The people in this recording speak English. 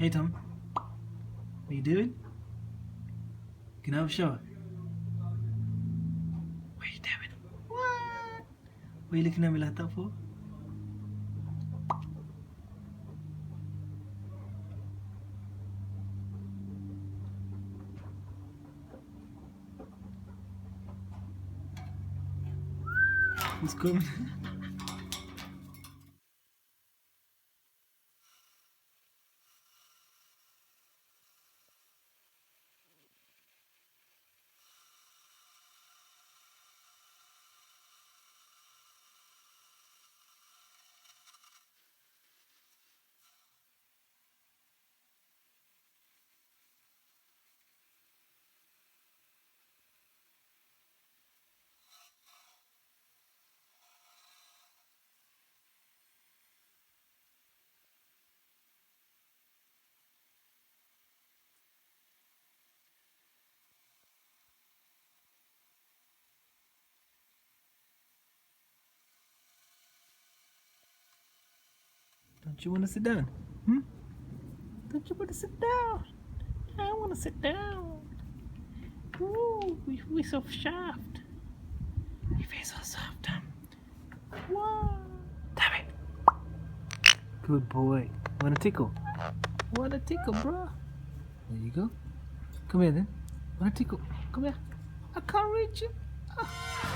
Hey Tom, what you doing? Can I have a shower? What are you doing? What? What are you looking at me like that for? Who's coming? Don't you want to sit down? Hmm? Don't you want to sit down? I want to sit down. Ooh, we're so soft. You feel so soft, Tom. Whoa. Damn it. Good boy. Want a tickle? Want a tickle, bro? There you go. Come here then. Want a tickle? Come here. I can't reach you. Ah.